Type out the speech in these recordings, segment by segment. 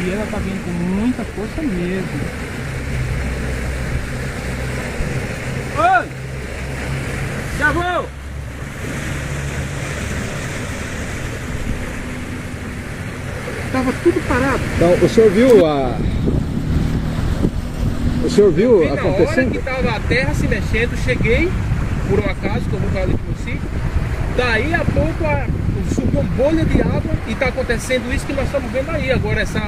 E ela tá vindo com muita força mesmo. Oi! Já vou! Tava tudo parado. Então, o senhor viu a... O senhor viu Na hora acontecendo? que tava a terra se mexendo, cheguei, por um acaso, que eu nunca ali no sítio. Daí a pouco subiu uma bolha de água e tá acontecendo isso que nós estamos vendo aí. Agora essa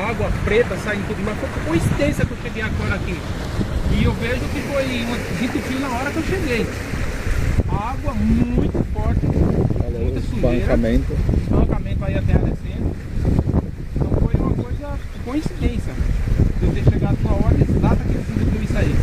água preta saindo tudo. Mas foi por coincidência que eu cheguei agora aqui. E eu vejo que foi dito fio na hora que eu cheguei. Água muito forte, muita sujeira. Espancamento aí a terra descendo. Então foi uma coisa coincidência de eu ter chegado na hora exata que viu isso aí.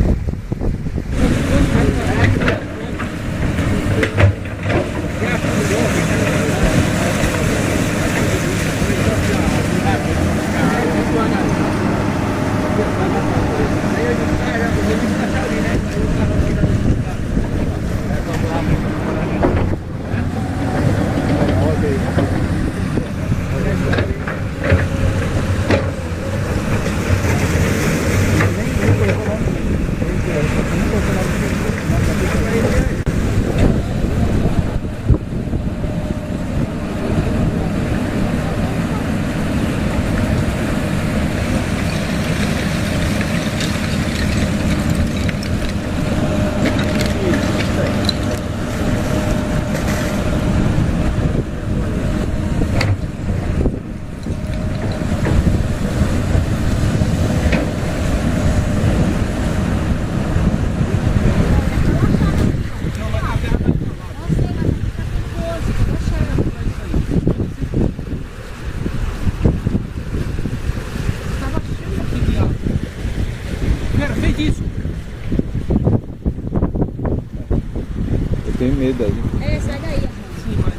Tenho medo aí. É, sai daí, irmão. Sim, mas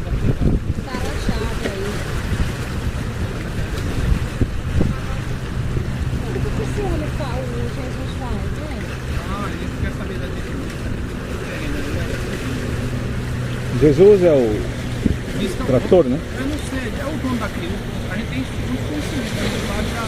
Tá rachado aí. O que esse homem faz, o Jesus faz, né? ele quer saber da gente. Jesus é o Diz que é o trator, dono. né? Eu não sei, é o dono daquilo. A gente tem muito conhecimento, a gente sabe já.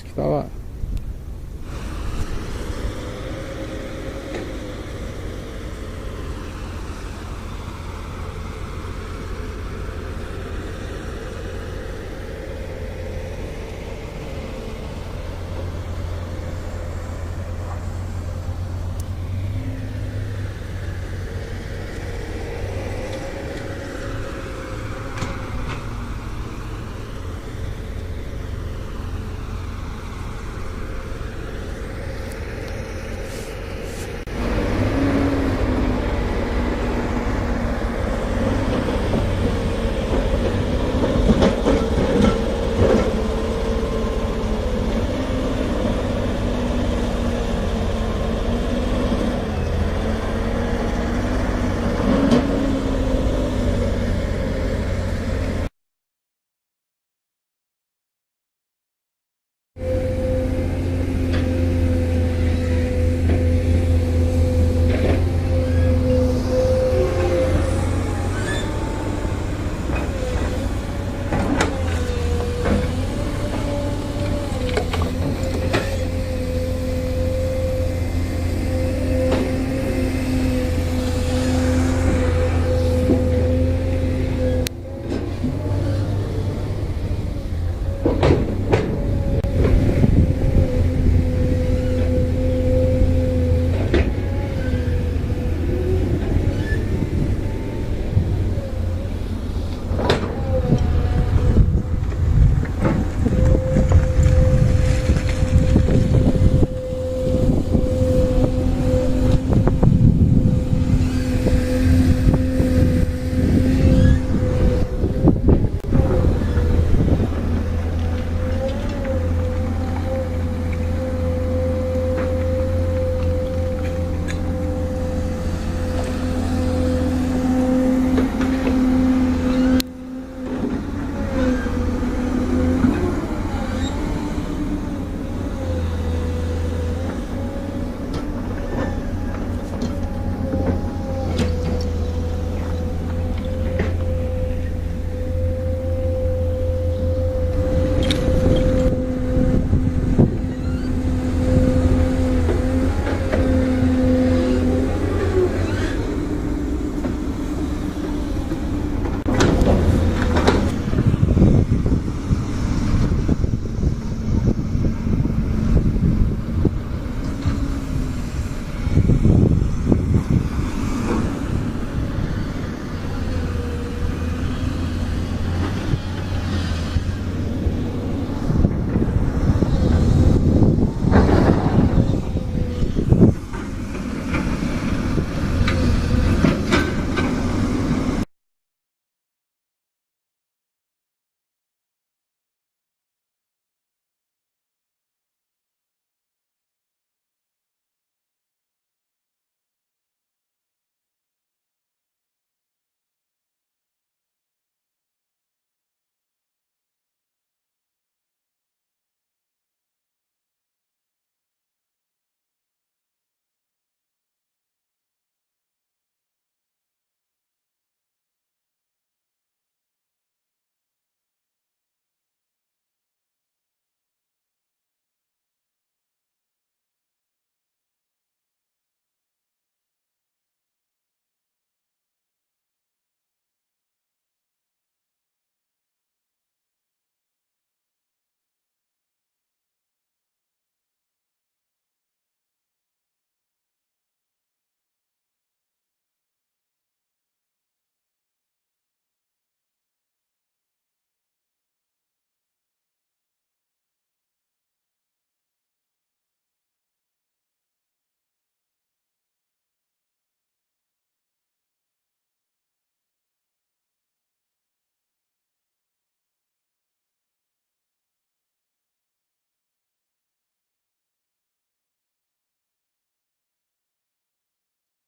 que estava